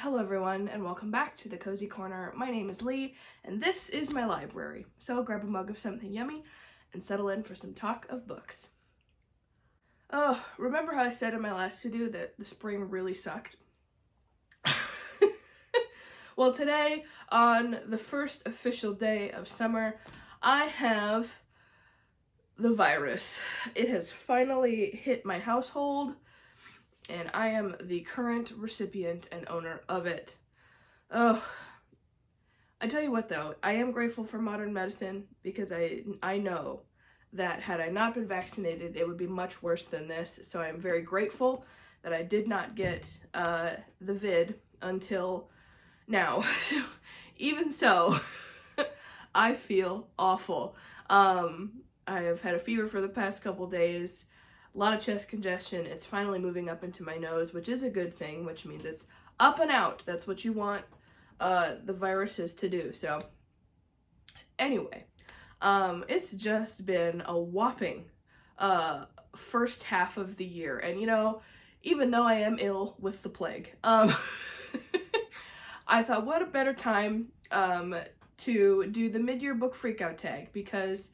Hello everyone, and welcome back to the Cozy Corner. My name is Lee, and this is my library. So grab a mug of something yummy and settle in for some talk of books. Oh, remember how I said in my last video that the spring really sucked? Well, today, on the first official day of summer, I have the virus. It has finally hit my household, and I am the current recipient and owner of it. Ugh. I tell you what though, I am grateful for modern medicine because I know that had I not been vaccinated, it would be much worse than this. So I am very grateful that I did not get the vid until now. Even so, I feel awful. I have had a fever for the past couple days. A lot of chest congestion. It's finally moving up into my nose, which is a good thing, which means it's up and out. That's what you want the viruses to do. So anyway, it's just been a whopping first half of the year. And you know, even though I am ill with the plague, I thought what a better time to do the mid-year book freakout tag, because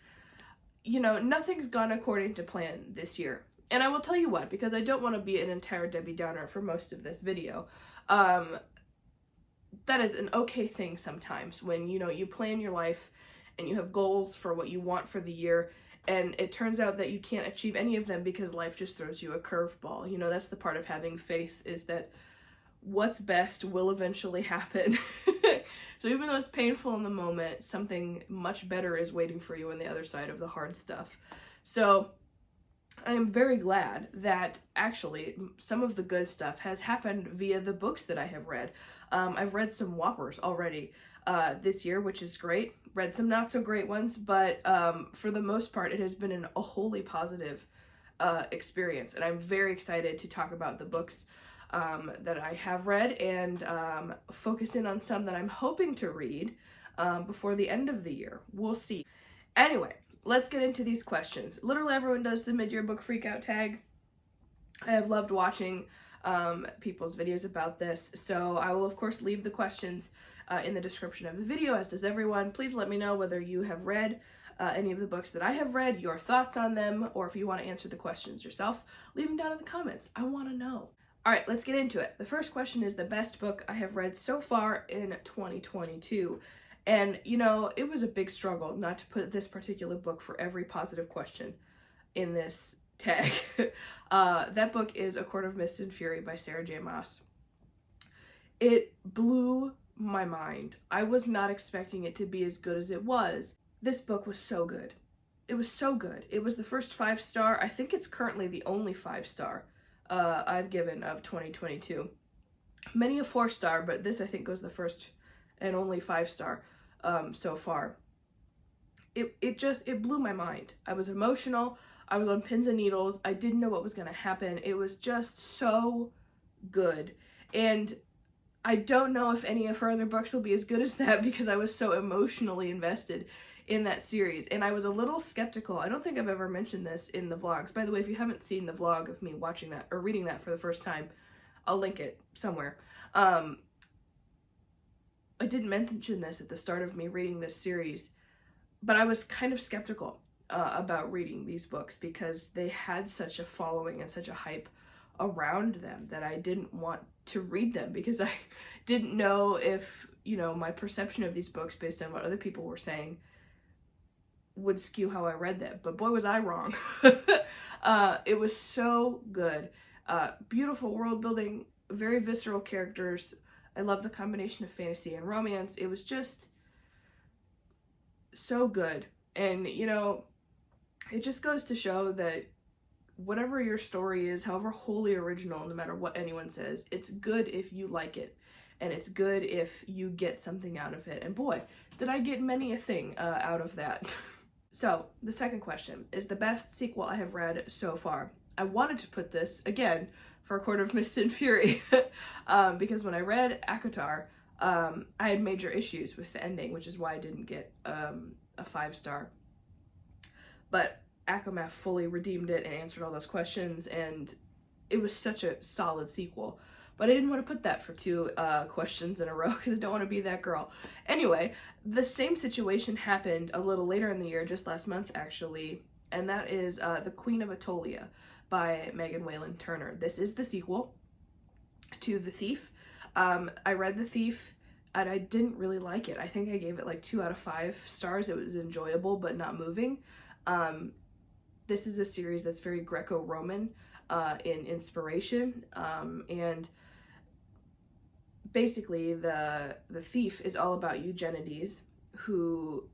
you know, nothing's gone according to plan this year. And I will tell you what, because I don't want to be an entire Debbie Downer for most of this video, that is an okay thing sometimes when, you know, you plan your life and you have goals for what you want for the year, and it turns out that you can't achieve any of them because life just throws you a curveball. You know, that's the part of having faith, is that what's best will eventually happen. So even though it's painful in the moment, something much better is waiting for you on the other side of the hard stuff. So I am very glad that actually some of the good stuff has happened via the books that I have read. I've read some whoppers already this year, which is great. Read some not so great ones, but for the most part, it has been a wholly positive experience. And I'm very excited to talk about the books that I have read and focus in on some that I'm hoping to read before the end of the year. We'll see. Anyway, let's get into these questions. Literally everyone does the mid-year book freakout tag. I have loved watching people's videos about this, so I will of course leave the questions in the description of the video, as does everyone. Please let me know whether you have read any of the books that I have read, your thoughts on them, or if you want to answer the questions yourself, leave them down in the comments. I want to know. Alright, let's get into it. The first question is the best book I have read so far in 2022. And, you know, it was a big struggle not to put this particular book for every positive question in this tag. That book is A Court of Mist and Fury by Sarah J. Maas. It blew my mind. I was not expecting it to be as good as it was. This book was so good. It was so good. It was the first 5-star. I think it's currently the only 5-star I've given of 2022. Many a 4-star, but this I think was the first and only 5-star so far. It blew my mind. I was emotional. I was on pins and needles. I didn't know what was going to happen. It was just so good. And I don't know if any of her other books will be as good as that, because I was so emotionally invested in that series. And I was a little skeptical. I don't think I've ever mentioned this in the vlogs. By the way, if you haven't seen the vlog of me watching that or reading that for the first time, I'll link it somewhere. I didn't mention this at the start of me reading this series, but I was kind of skeptical about reading these books because they had such a following and such a hype around them that I didn't want to read them, because I didn't know if, you know, my perception of these books based on what other people were saying would skew how I read them. But boy, was I wrong. It was so good. Beautiful world building, very visceral characters. I love the combination of fantasy and romance. It was just so good. And, you know, it just goes to show that whatever your story is, however wholly original, no matter what anyone says, it's good if you like it. And it's good if you get something out of it. And boy, did I get many a thing out of that. So, the second question is the best sequel I have read so far. I wanted to put this, again, for A Court of Mist and Fury, because when I read ACOTAR, I had major issues with the ending, which is why I didn't get a 5-star. But ACOMAF fully redeemed it and answered all those questions, and it was such a solid sequel. but I didn't want to put that for 2 questions in a row because I don't want to be that girl. Anyway, the same situation happened a little later in the year, just last month actually, and that is The Queen of Attolia by Megan Whalen Turner. This is the sequel to The Thief. I read The Thief and I didn't really like it. I think I gave it like 2 out of 5 stars. It was enjoyable but not moving. This is a series that's very Greco-Roman in inspiration, and basically the thief is all about Eugenides, who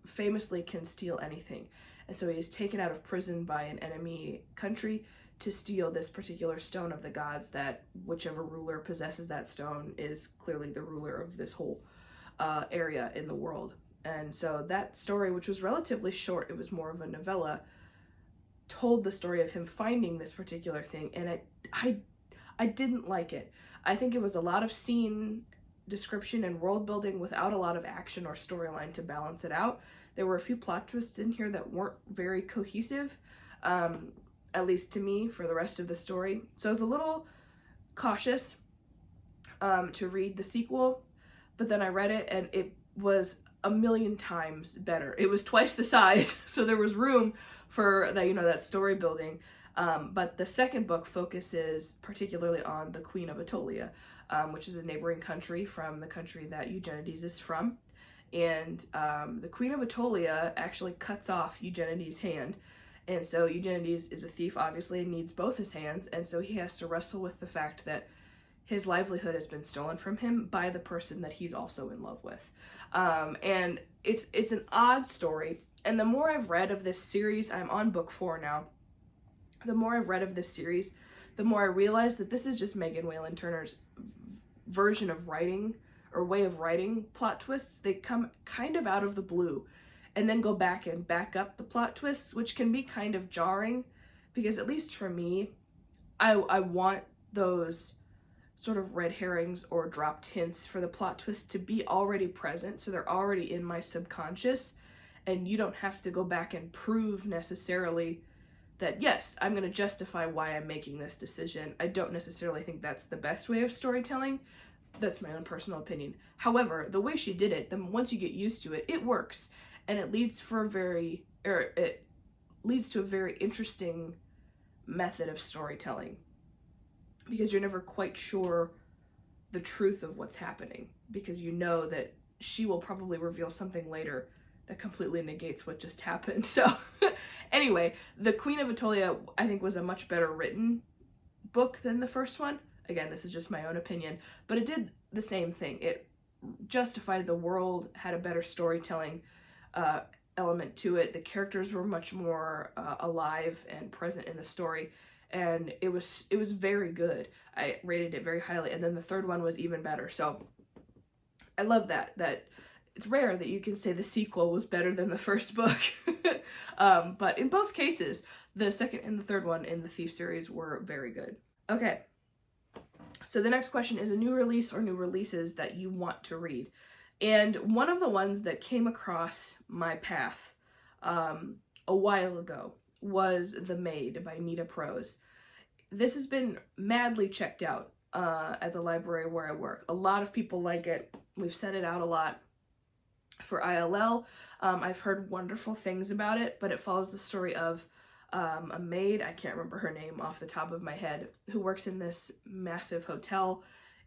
famously can steal anything. And so he is taken out of prison by an enemy country to steal this particular stone of the gods that whichever ruler possesses that stone is clearly the ruler of this whole area in the world. And so that story, which was relatively short, it was more of a novella, told the story of him finding this particular thing, and I didn't like it. I think it was a lot of scene description and world building without a lot of action or storyline to balance it out. There were a few plot twists in here that weren't very cohesive, at least to me, for the rest of the story. So I was a little cautious to read the sequel, but then I read it and it was a million times better. It was twice the size, so there was room for that, that story building. But the second book focuses particularly on the Queen of Attolia, which is a neighboring country from the country that Eugenides is from. And the Queen of Attolia actually cuts off Eugenides' hand. And so Eugenides is a thief, obviously, and needs both his hands. And so he has to wrestle with the fact that his livelihood has been stolen from him by the person that he's also in love with. And it's an odd story. And the more I've read of this series, I'm on book 4 now, the more I've read of this series, the more I realize that this is just Megan Whalen Turner's version of writing, or way of writing plot twists. They come kind of out of the blue and then go back and back up the plot twists, which can be kind of jarring, because at least for me, I want those sort of red herrings or dropped hints for the plot twist to be already present, so they're already in my subconscious, and you don't have to go back and prove necessarily that, yes, I'm going to justify why I'm making this decision. I don't necessarily think that's the best way of storytelling. That's my own personal opinion. However, the way she did it, then once you get used to it, it works, and it leads to a very interesting method of storytelling, because you're never quite sure the truth of what's happening, because you know that she will probably reveal something later that completely negates what just happened. So anyway, The Queen of Attolia, I think, was a much better written book than the first one. Again, this is just my own opinion, but it did the same thing. It justified the world, had a better storytelling element to it. The characters were much more alive and present in the story, and it was very good. I rated it very highly, and then the third one was even better. So I love that it's rare that you can say the sequel was better than the first book. But in both cases, the second and the third one in the Thief series were very good. Okay, so the next question is a new release or new releases that you want to read. And one of the ones that came across my path a while ago was The Maid by Nita Prose. This has been madly checked out at the library where I work. A lot of people like it. We've sent it out a lot for ILL. I've heard wonderful things about it, but it follows the story of a maid, I can't remember her name off the top of my head, who works in this massive hotel,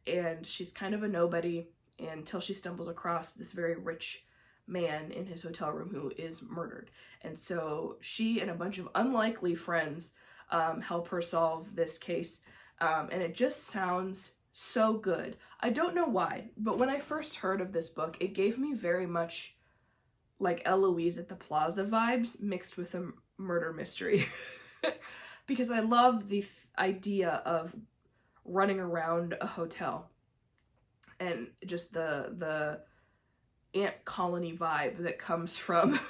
and she's kind of a nobody until she stumbles across this very rich man in his hotel room who is murdered. And so she and a bunch of unlikely friends help her solve this case, and it just sounds so good. I don't know why, but when I first heard of this book, it gave me very much like Eloise at the Plaza vibes mixed with a murder mystery. Because I love the idea of running around a hotel and just the ant colony vibe that comes from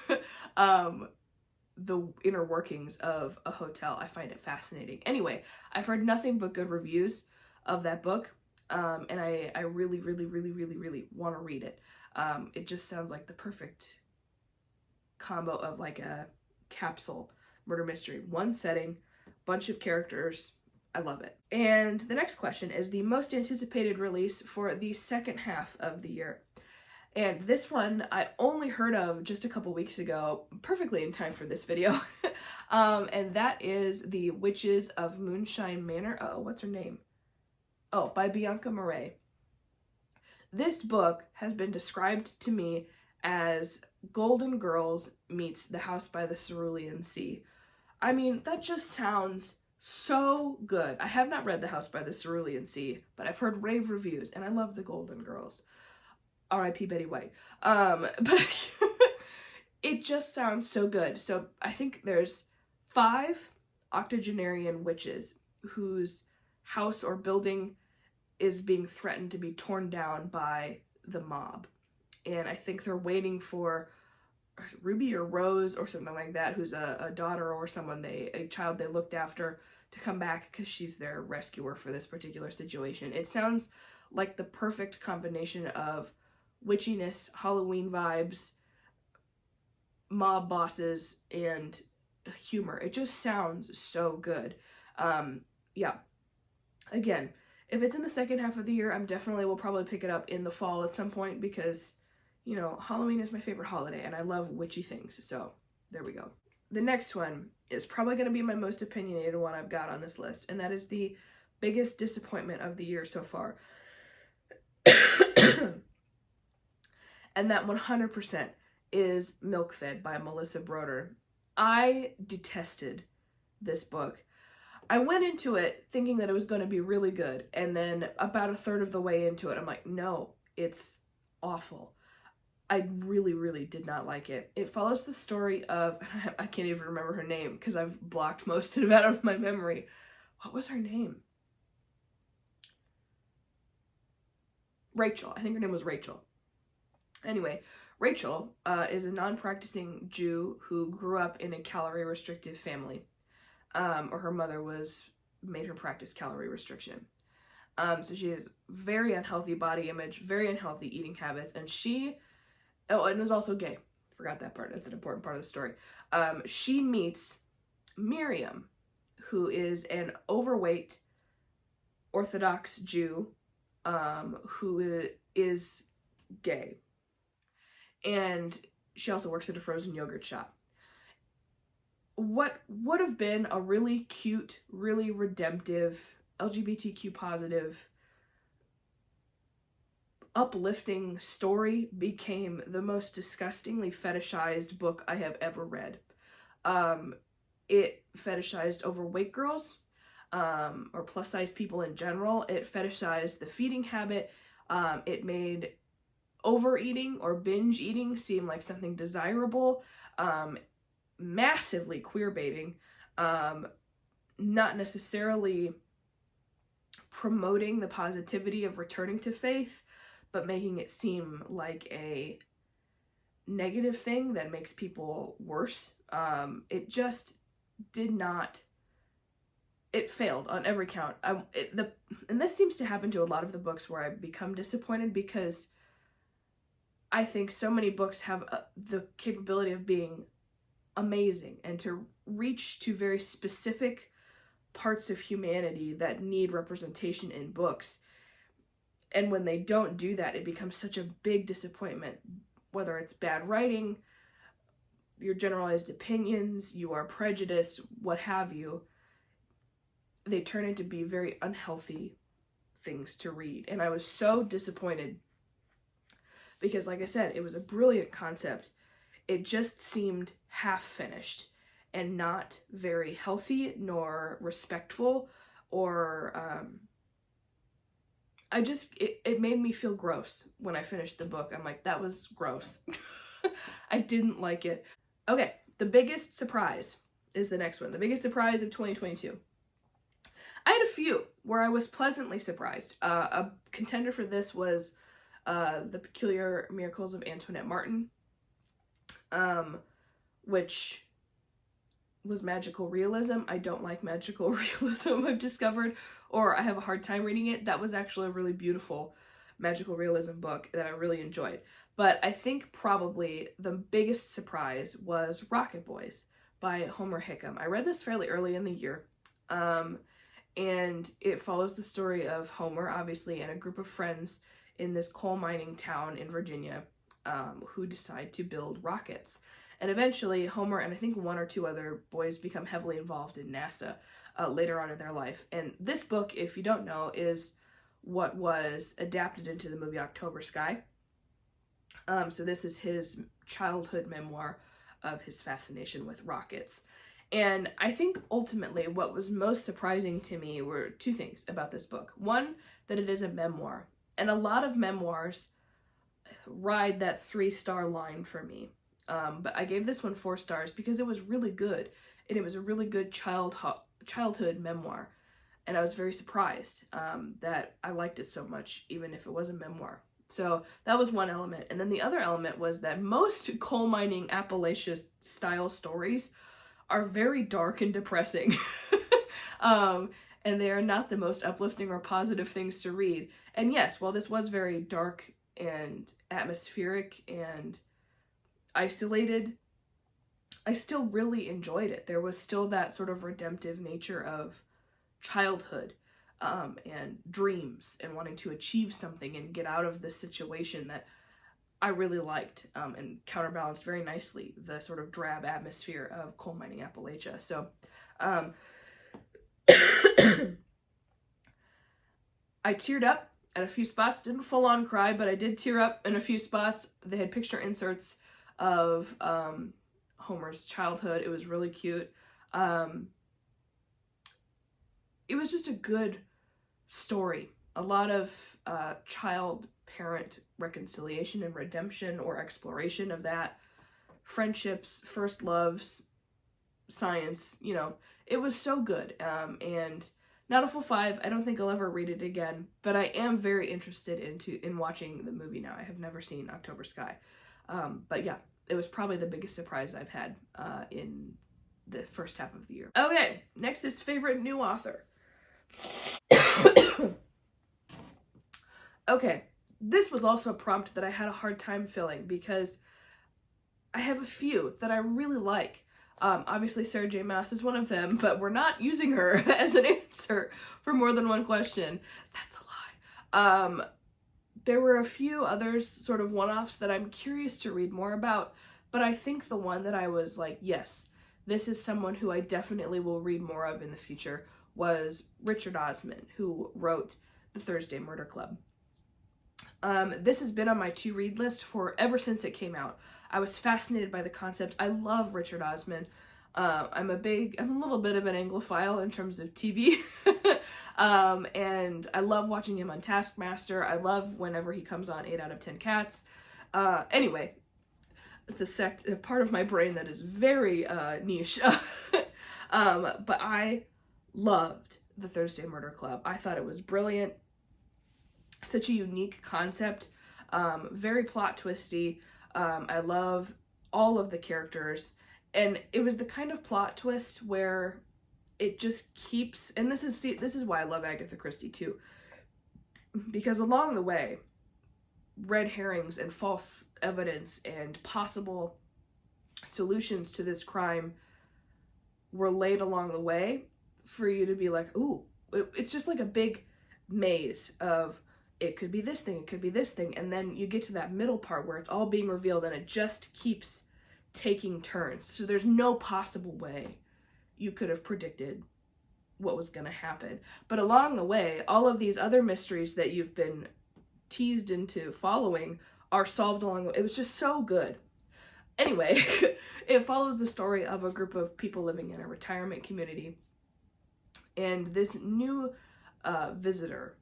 the inner workings of a hotel. I find it fascinating. Anyway, I've heard nothing but good reviews of that book, and I really, really, really, really, really want to read it. It just sounds like the perfect combo of like a capsule murder mystery. One setting, bunch of characters, I love it. And the next question is the most anticipated release for the second half of the year. And this one I only heard of just a couple weeks ago, perfectly in time for this video. And that is the Witches of Moonshyne Manor. Oh, what's her name? Oh, by Bianca Marais. This book has been described to me as Golden Girls meets The House by the Cerulean Sea. I mean, that just sounds so good. I have not read The House by the Cerulean Sea, but I've heard rave reviews, and I love the Golden Girls. R.I.P. Betty White. But it just sounds so good. So I think there's 5 octogenarian witches whose house or building is being threatened to be torn down by the mob. And I think they're waiting for Ruby or Rose or something like that, who's a daughter or someone a child they looked after, to come back because she's their rescuer for this particular situation. It sounds like the perfect combination of witchiness, Halloween vibes, mob bosses, and humor. It just sounds so good. Yeah. Again, if it's in the second half of the year, will probably pick it up in the fall at some point because, you know, Halloween is my favorite holiday and I love witchy things. So there we go. The next one is probably going to be my most opinionated one I've got on this list, and that is the biggest disappointment of the year so far. And that 100% is Milk Fed by Melissa Broder. I detested this book. I went into it thinking that it was going to be really good, and then about a third of the way into it, I'm like, no, it's awful. I really, really did not like it. It follows the story of, I can't even remember her name because I've blocked most of it out of my memory. What was her name? Rachel. I think her name was Rachel. Anyway, Rachel is a non-practicing Jew who grew up in a calorie-restrictive family. Or her mother made her practice calorie restriction. So she has very unhealthy body image, very unhealthy eating habits, and and is also gay. Forgot that part. That's an important part of the story. She meets Miriam, who is an overweight Orthodox Jew, who is gay. And she also works at a frozen yogurt shop. What would have been a really cute, really redemptive, LGBTQ positive, uplifting story became the most disgustingly fetishized book I have ever read. It fetishized overweight girls, or plus-size people in general. It fetishized the feeding habit. It made overeating or binge eating seem like something desirable. Massively queer baiting, not necessarily promoting the positivity of returning to faith, but making it seem like a negative thing that makes people worse. It just did not, it failed on every count. And this seems to happen to a lot of the books where I become disappointed because I think so many books have the capability of being amazing and to reach to very specific parts of humanity that need representation in books. And when they don't do that, it becomes such a big disappointment, whether it's bad writing, your generalized opinions, you are prejudiced, what have you. They turn into be very unhealthy things to read. And I was so disappointed because, like I said, it was a brilliant concept. It just seemed half finished and not very healthy nor respectful, or it made me feel gross when I finished the book. I'm like, that was gross. I didn't like it. Okay, the biggest surprise is the next one. The biggest surprise of 2022. I had a few where I was pleasantly surprised. A contender for this was The Peculiar Miracles of Antoinette Martin, which was magical realism. I don't like magical realism, I've discovered, or I have a hard time reading it. That was actually a really beautiful magical realism book that I really enjoyed. But I think probably the biggest surprise was Rocket Boys by Homer Hickam. I read this fairly early in the year, and it follows the story of Homer, obviously, and a group of friends in this coal mining town in Virginia who decide to build rockets. And eventually, Homer and I think one or two other boys become heavily involved in NASA later on in their life. And this book, if you don't know, is what was adapted into the movie October Sky. So this is his childhood memoir of his fascination with rockets. And I think ultimately what was most surprising to me were two things about this book. One, that it is a memoir. And a lot of memoirs ride that 3-star line for me. But I gave this one 4 stars because it was really good. And it was a really good childhood memoir. And I was very surprised that I liked it so much, even if it was a memoir. So that was one element. And then the other element was that most coal mining Appalachia style stories are very dark and depressing. And they are not the most uplifting or positive things to read. And yes, while this was very dark and atmospheric and isolated, I still really enjoyed it. There was still that sort of redemptive nature of childhood and dreams and wanting to achieve something and get out of this situation that I really liked and counterbalanced very nicely the sort of drab atmosphere of coal mining Appalachia. So I teared up at a few spots, didn't full on cry, but I did tear up in a few spots. They had picture inserts of Homer's childhood. It was really cute. It was just a good story. A lot of child-parent reconciliation and redemption or exploration of that. Friendships, first loves, science, you know. It was so good. And not a full 5. I don't think I'll ever read it again, but I am very interested in watching the movie now. I have never seen October Sky. But yeah, it was probably the biggest surprise I've had in the first half of the year. Okay, next is favorite new author. Okay, this was also a prompt that I had a hard time filling because I have a few that I really like. Obviously Sarah J. Maas is one of them, but we're not using her as an answer for more than one question. That's a lie. There were a few others, sort of one-offs, that I'm curious to read more about, but I think the one that I was like, yes, this is someone who I definitely will read more of in the future, was Richard Osman, who wrote The Thursday Murder Club. This has been on my to-read list for ever since it came out. I was fascinated by the concept. I love Richard Osman. I'm a little bit of an Anglophile in terms of TV. And I love watching him on Taskmaster. I love whenever he comes on 8 out of 10 Cats. Anyway, it's a part of my brain that is very niche. But I loved The Thursday Murder Club. I thought it was brilliant. Such a unique concept. Very plot twisty. I love all of the characters. And it was the kind of plot twist where it just keeps, and this is why I love Agatha Christie too, because along the way, red herrings and false evidence and possible solutions to this crime were laid along the way for you to be like, ooh, it's just like a big maze of, it could be this thing, it could be this thing, and then you get to that middle part where it's all being revealed and it just keeps taking turns. So there's no possible way you could have predicted what was going to happen. But along the way, all of these other mysteries that you've been teased into following are solved along the way. It was just so good. Anyway, it follows the story of a group of people living in a retirement community. And this new visitor,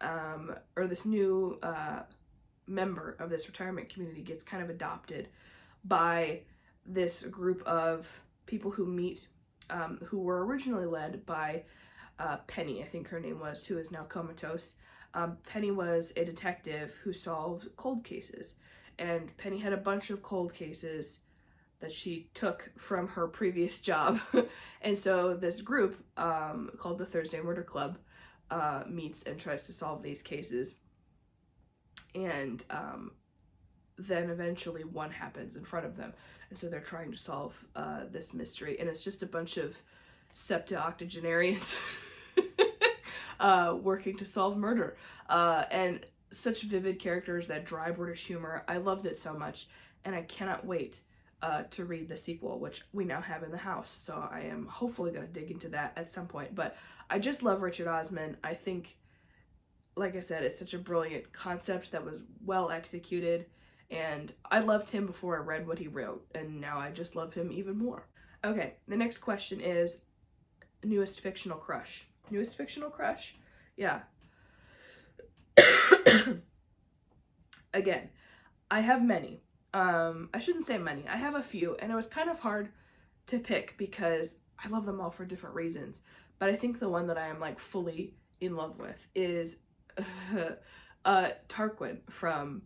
or this new member of this retirement community gets kind of adopted by this group of people who meet, who were originally led by Penny, I think her name was, who is now comatose. Penny was a detective who solved cold cases, and Penny had a bunch of cold cases that she took from her previous job. And so this group, called the Thursday Murder Club, meets and tries to solve these cases. And then eventually one happens in front of them. And so they're trying to solve this mystery. And it's just a bunch of septuagenarians working to solve murder. And such vivid characters, that dry British humor. I loved it so much, and I cannot wait to read the sequel, which we now have in the house, so I am hopefully going to dig into that at some point. But I just love Richard Osman. I think, like I said, it's such a brilliant concept that was well executed, and I loved him before I read what he wrote, and now I just love him even more. Okay, the next question is newest fictional crush. Newest fictional crush? Yeah. Again, I have many. I shouldn't say many. I have a few, and it was kind of hard to pick because I love them all for different reasons. But I think the one that I am like fully in love with is Tarquin from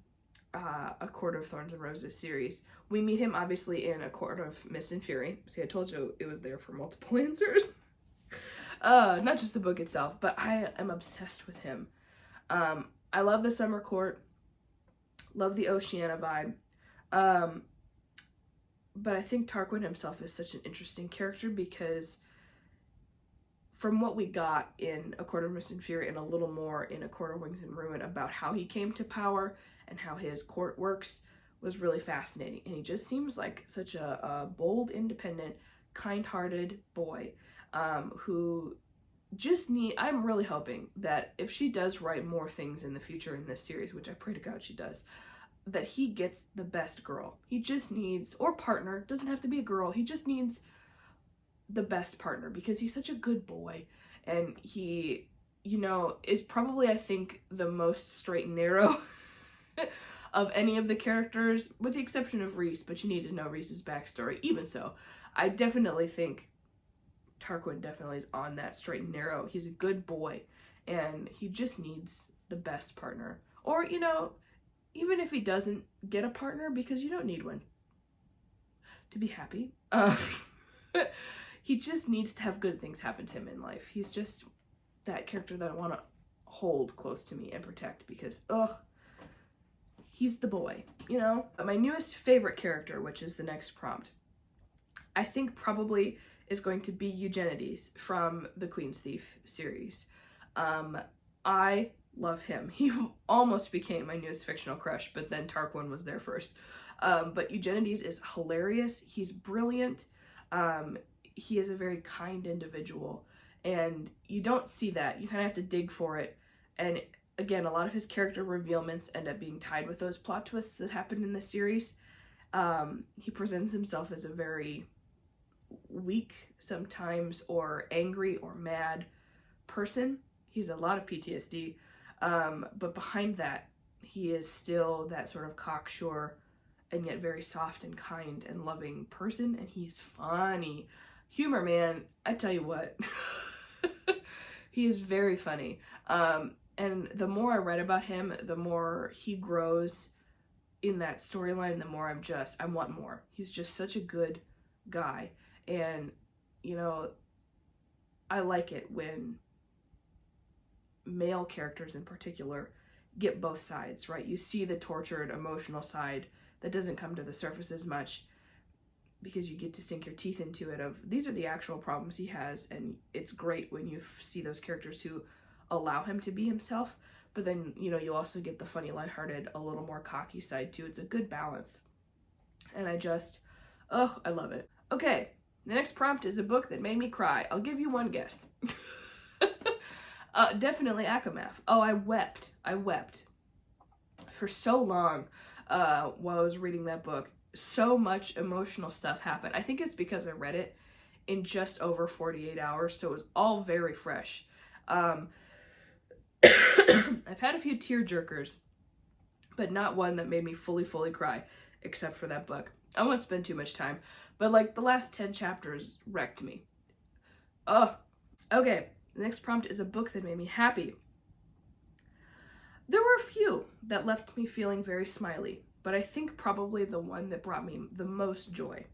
A Court of Thorns and Roses series. We meet him obviously in A Court of Mist and Fury. See, I told you it was there for multiple answers. Not just the book itself, but I am obsessed with him. I love the Summer Court, love the Oceania vibe, but I think Tarquin himself is such an interesting character because from what we got in A Court of Mist and Fury and a little more in A Court of Wings and Ruin about how he came to power and how his court works was really fascinating. And he just seems like such a bold, independent, kind-hearted boy who just I'm really hoping that if she does write more things in the future in this series, which I pray to God she does, that he gets the best girl. He just needs, or partner, doesn't have to be a girl, he just needs the best partner because he's such a good boy, and he, you know, is probably, I think, the most straight and narrow of any of the characters, with the exception of Rhys, but you need to know Rhys's backstory. Even so, I definitely think Tarquin definitely is on that straight and narrow. He's a good boy, and he just needs the best partner. Or, you know, even if he doesn't get a partner, because you don't need one to be happy, he just needs to have good things happen to him in life. He's just that character that I want to hold close to me and protect because, he's the boy, you know? My newest favorite character, which is the next prompt, I think probably is going to be Eugenides from the Queen's Thief series. I love him. He almost became my newest fictional crush, but then Tarquin was there first. But Eugenides is hilarious. He's brilliant. He is a very kind individual, and you don't see that. You kind of have to dig for it. And again, a lot of his character revealments end up being tied with those plot twists that happened in this series. He presents himself as a very weak sometimes, or angry or mad person. He's a lot of PTSD, but behind that, he is still that sort of cocksure and yet very soft and kind and loving person, and he's funny. Humor, man, I tell you what. He is very funny. And the more I read about him, the more he grows in that storyline, the more I want more. He's just such a good guy. And, you know, I like it when male characters in particular get both sides, right? You see the tortured, emotional side that doesn't come to the surface as much because you get to sink your teeth into it of these are the actual problems he has, and it's great when you see those characters who allow him to be himself, but then, you know, you also get the funny, lighthearted, a little more cocky side too. It's a good balance. And I love it. Okay, the next prompt is a book that made me cry. I'll give you one guess. Definitely Akamath. Oh, I wept for so long while I was reading that book. So much emotional stuff happened. I think it's because I read it in just over 48 hours, so it was all very fresh. I've had a few tearjerkers, but not one that made me fully cry, except for that book. I won't spend too much time, but like the last 10 chapters wrecked me. Okay, the next prompt is a book that made me happy. There were a few that left me feeling very smiley, but I think probably the one that brought me the most joy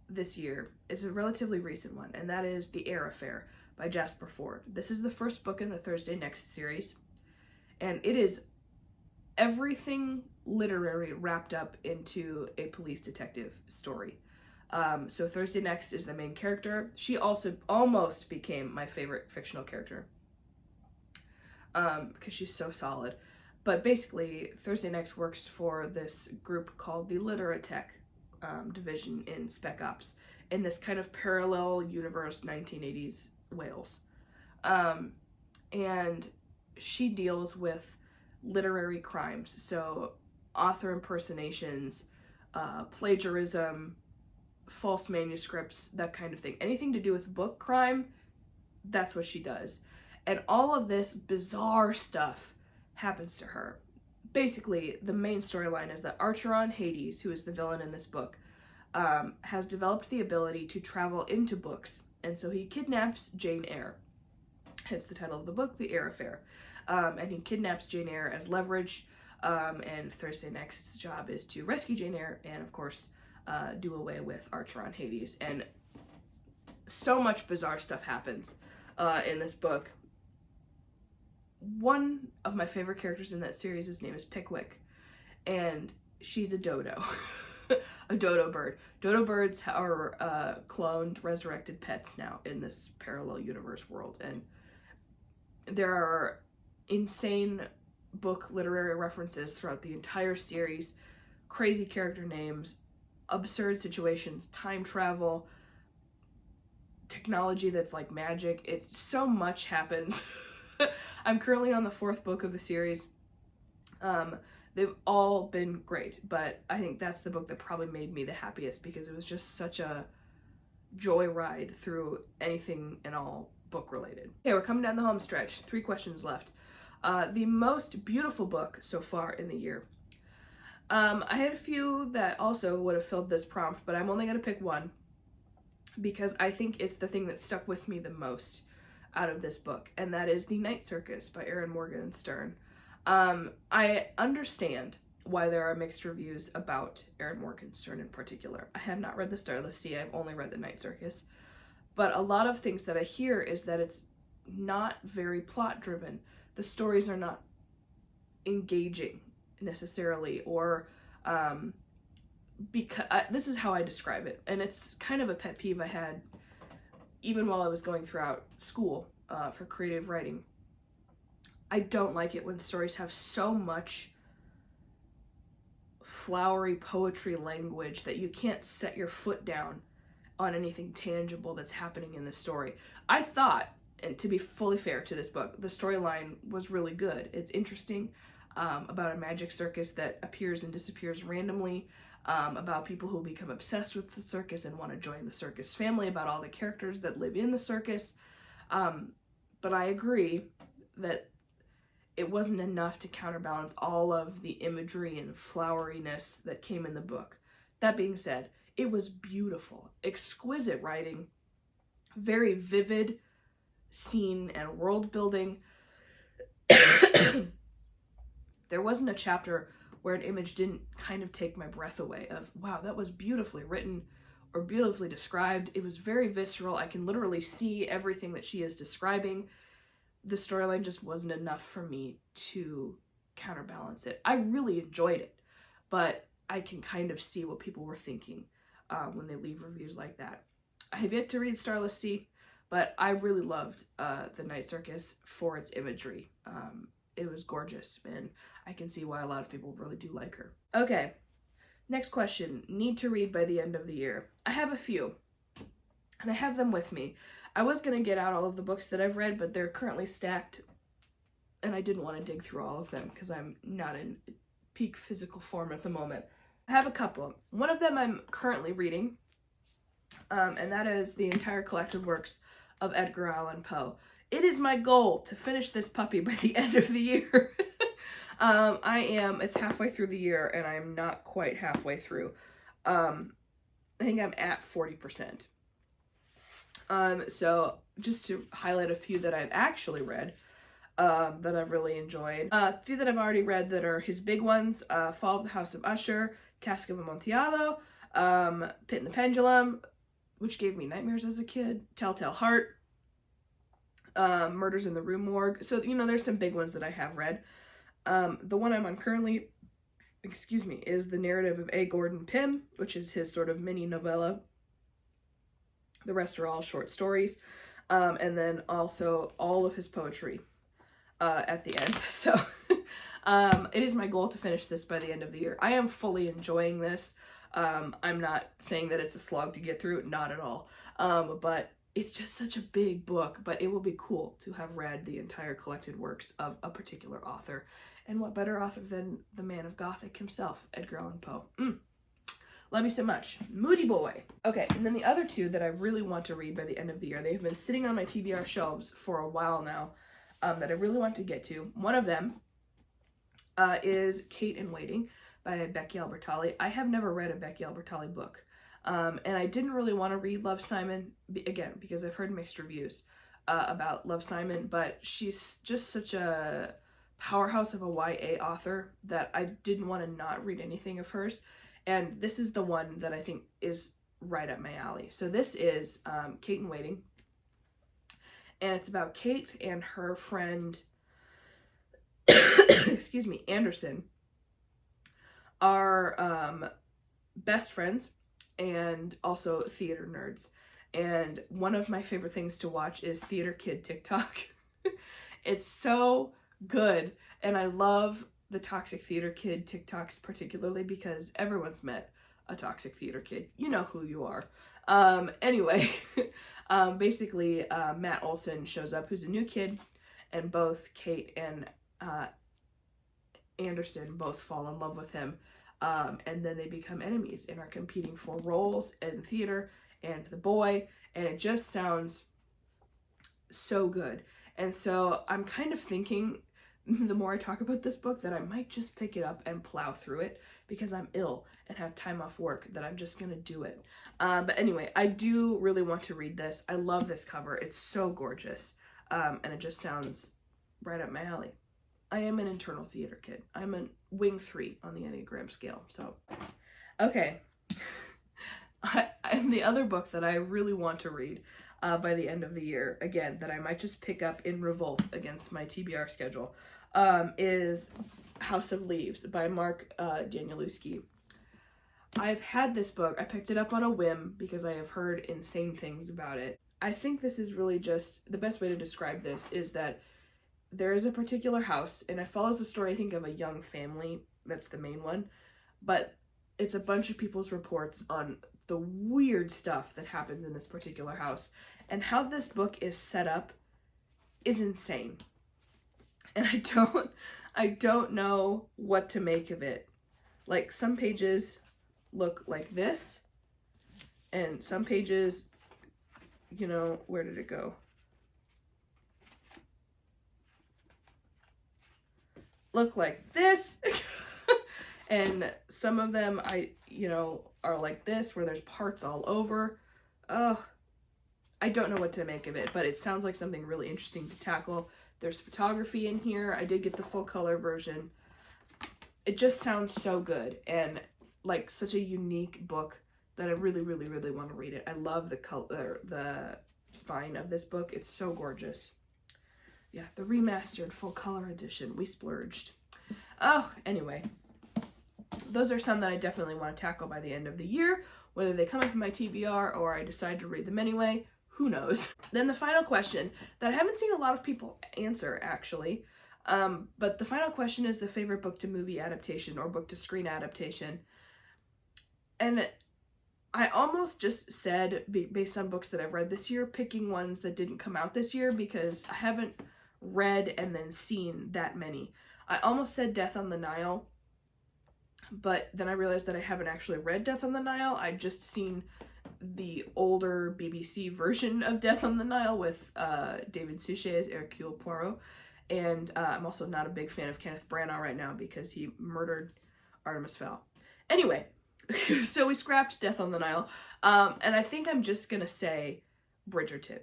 this year is a relatively recent one, and that is The Air Affair by Jasper Fforde. This is the first book in the Thursday Next series, and it is everything literary wrapped up into a police detective story. So Thursday Next is the main character. She also almost became my favorite fictional character, because she's so solid. But basically, Thursday Next works for this group called the Literatech division in Spec Ops, in this kind of parallel universe 1980s Wales. And she deals with literary crimes, so author impersonations, plagiarism, false manuscripts, that kind of thing. Anything to do with book crime, that's what she does. And all of this bizarre stuff happens to her. Basically, the main storyline is that Archeron Hades, who is the villain in this book, has developed the ability to travel into books, and so he kidnaps Jane Eyre. Hence the title of the book, The Eyre Affair. And he kidnaps Jane Eyre as leverage, and Thursday Next's job is to rescue Jane Eyre and, of course, do away with Archeron Hades. And so much bizarre stuff happens in this book. One of my favorite characters in that series, his name is Pickwick, and she's a dodo. A dodo bird. Dodo birds are cloned, resurrected pets now in this parallel universe world, and there are insane book literary references throughout the entire series, crazy character names, absurd situations, time travel, technology that's like magic. So much happens. I'm currently on the 4th book of the series. They've all been great, but I think that's the book that probably made me the happiest, because it was just such a joyride through anything and all book related. Okay, we're coming down the home stretch. 3 questions left. The most beautiful book so far in the year. I had a few that also would have filled this prompt, but I'm only going to pick one because I think it's the thing that stuck with me the most out of this book, and that is The Night Circus by Erin Morgenstern. I understand why there are mixed reviews about Erin Morgenstern in particular. I have not read The Starless Sea, I've only read The Night Circus. But a lot of things that I hear is that it's not very plot driven. The stories are not engaging necessarily, or because this is how I describe it, and it's kind of a pet peeve I had even while I was going throughout school for creative writing. I don't like it when stories have so much flowery poetry language that you can't set your foot down on anything tangible that's happening in the story. I thought, and to be fully fair to this book, the storyline was really good. It's interesting, about a magic circus that appears and disappears randomly, about people who become obsessed with the circus and want to join the circus family, about all the characters that live in the circus. But I agree that it wasn't enough to counterbalance all of the imagery and floweriness that came in the book. That being said, it was beautiful, exquisite writing, very vivid scene and world building. There wasn't a chapter where an image didn't kind of take my breath away of, wow, that was beautifully written or beautifully described. It was very visceral. I can literally see everything that she is describing. The storyline just wasn't enough for me to counterbalance it. I really enjoyed it, but I can kind of see what people were thinking when they leave reviews like that. I have yet to read Starless Sea, but I really loved The Night Circus for its imagery. It was gorgeous, and I can see why a lot of people really do like her. Okay, next question. Need to read by the end of the year. I have a few, and I have them with me. I was going to get out all of the books that I've read, but they're currently stacked, and I didn't want to dig through all of them because I'm not in peak physical form at the moment. I have a couple. One of them I'm currently reading, and that is the entire collected works of Edgar Allan Poe. It is my goal to finish this puppy by the end of the year. It's halfway through the year, and I'm not quite halfway through. I think I'm at 40%. So just to highlight a few that I've actually read, that I've really enjoyed. A few that I've already read that are his big ones: Fall of the House of Usher, Cask of Amontillado, Pit and the Pendulum, which gave me nightmares as a kid, Telltale Heart, Murders in the Rue Morgue. So, you know, there's some big ones that I have read. The one I'm on currently, is The Narrative of A. Gordon Pym, which is his sort of mini novella The rest are all short stories. And then also all of his poetry at the end. So it is my goal to finish this by the end of the year. I am fully enjoying this. I'm not saying that it's a slog to get through, not at all. But it's just such a big book, but it will be cool to have read the entire collected works of a particular author. And what better author than the man of Gothic himself, Edgar Allan Poe. Love you so much. Moody boy. Okay, and then the other two that I really want to read by the end of the year, they've been sitting on my TBR shelves for a while now, that I really want to get to. One of them is Kate in Waiting by Becky Albertalli. I have never read a Becky Albertalli book. And I didn't really want to read Love, Simon, again, because I've heard mixed reviews about Love, Simon, but she's just such a powerhouse of a YA author that I didn't want to not read anything of hers. And this is the one that I think is right up my alley. So this is Kate in Waiting. And it's about Kate and her friend, excuse me, Anderson, are best friends and also theater nerds. And one of my favorite things to watch is Theater Kid TikTok. It's so good. And I love the Toxic Theater Kid TikToks particularly because everyone's met a toxic theater kid. You know who you are. Anyway, basically, Matt Olson shows up, who's a new kid, and both Kate and Anderson both fall in love with him, and then they become enemies and are competing for roles in theater and the boy, and it just sounds so good. And so I'm kind of thinking, the more I talk about this book, that I might just pick it up and plow through it because I'm ill and have time off work, that I'm just gonna do it. But anyway, I do really want to read this. I love this cover. It's so gorgeous. And it just sounds right up my alley. I am an internal theater kid. I'm a wing 3 on the Enneagram scale. So, okay. And the other book that I really want to read by the end of the year, again, that I might just pick up in revolt against my TBR schedule, is House of Leaves by Mark Danielewski. I've had this book. I picked it up on a whim because I have heard insane things about it. I think this is really just, the best way to describe this is that there is a particular house, and it follows the story, I think, of a young family. That's the main one. But it's a bunch of people's reports on the weird stuff that happens in this particular house. And how this book is set up is insane. And I don't know what to make of it. Like, some pages look like this, and some pages, you know, where did it go? Look like this. And some of them, are like this, where there's parts all over. Oh, I don't know what to make of it, but it sounds like something really interesting to tackle. There's photography in here. I did get the full color version. It just sounds so good, and like such a unique book that I really, really, really want to read it. I love the color, the spine of this book. It's so gorgeous. Yeah, the remastered full color edition. We splurged. Oh, anyway. Those are some that I definitely want to tackle by the end of the year. Whether they come up in my TBR or I decide to read them anyway, who knows? Then the final question that I haven't seen a lot of people answer, actually. But the final question is the favorite book to movie adaptation or book to screen adaptation. And I almost just said, based on books that I've read this year, picking ones that didn't come out this year because I haven't read and then seen that many. I almost said Death on the Nile, but then I realized that I haven't actually read Death on the Nile. I've just seen the older BBC version of Death on the Nile with David Suchet as Hercule Poirot. And I'm also not a big fan of Kenneth Branagh right now because he murdered Artemis Fowl. Anyway, so we scrapped Death on the Nile. And I think I'm just gonna say Bridgerton.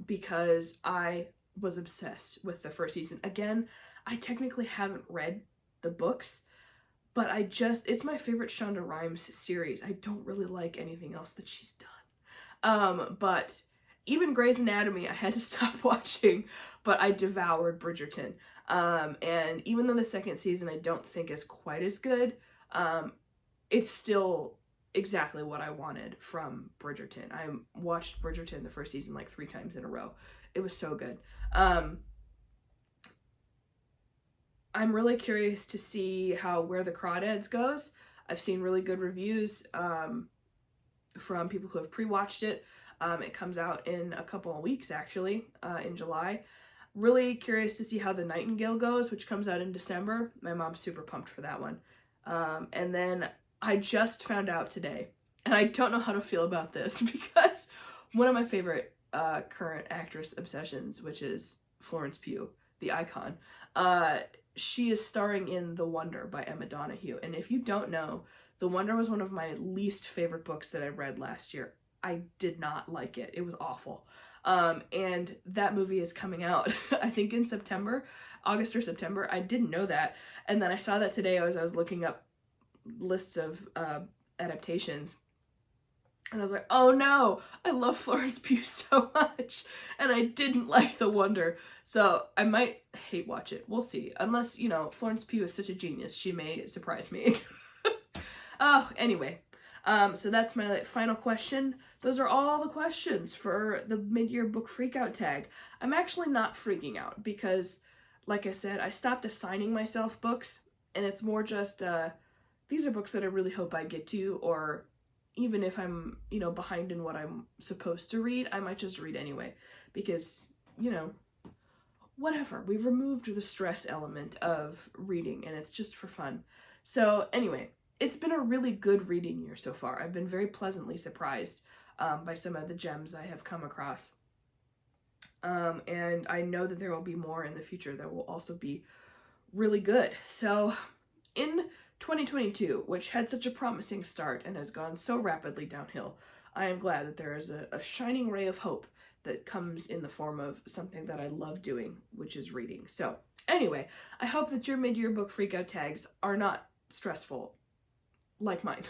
Because I was obsessed with the first season. Again, I technically haven't read the books, but it's my favorite Shonda Rhimes series. I don't really like anything else that she's done. But even Grey's Anatomy, I had to stop watching, but I devoured Bridgerton. And even though the second season I don't think is quite as good, it's still exactly what I wanted from Bridgerton. I watched Bridgerton the first season like 3 times in a row. It was so good. I'm really curious to see how Where the Crawdads goes. I've seen really good reviews from people who have pre-watched it. It comes out in a couple of weeks, actually, in July. Really curious to see how The Nightingale goes, which comes out in December. My mom's super pumped for that one. And then I just found out today, and I don't know how to feel about this, because one of my favorite current actress obsessions, which is Florence Pugh, the icon, she is starring in The Wonder by Emma Donoghue. And if you don't know, The Wonder was one of my least favorite books that I read last year. I did not like it. It was awful. And that movie is coming out, I think in September, August or September. I didn't know that. And then I saw that today as I was looking up lists of adaptations. And I was like, oh no, I love Florence Pugh so much. And I didn't like The Wonder. So I might hate watch it. We'll see. Unless, you know, Florence Pugh is such a genius. She may surprise me. Oh, anyway. So that's my final question. Those are all the questions for the mid-year book freakout tag. I'm actually not freaking out because, like I said, I stopped assigning myself books. And it's more just, these are books that I really hope I get to, or even if I'm, you know, behind in what I'm supposed to read, I might just read anyway. Because, you know, whatever. We've removed the stress element of reading, and it's just for fun. So, anyway, it's been a really good reading year so far. I've been very pleasantly surprised by some of the gems I have come across. And I know that there will be more in the future that will also be really good. So, in 2022, which had such a promising start and has gone so rapidly downhill, I am glad that there is a shining ray of hope that comes in the form of something that I love doing, which is reading. So anyway, I hope that your mid-year book freakout tags are not stressful like mine.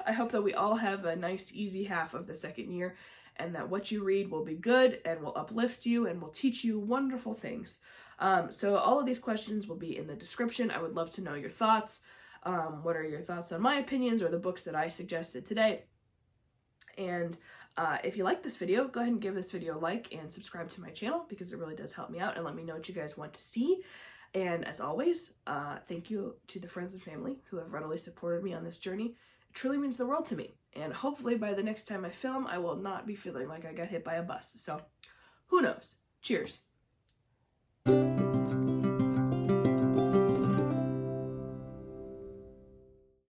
I hope that we all have a nice, easy half of the second year, and that what you read will be good and will uplift you and will teach you wonderful things. So all of these questions will be in the description. I would love to know your thoughts. What are your thoughts on my opinions or the books that I suggested today? And if you like this video, go ahead and give this video a like and subscribe to my channel, because it really does help me out, and let me know what you guys want to see. And as always, thank you to the friends and family who have readily supported me on this journey. It truly means the world to me. And hopefully by the next time I film, I will not be feeling like I got hit by a bus. So who knows? Cheers.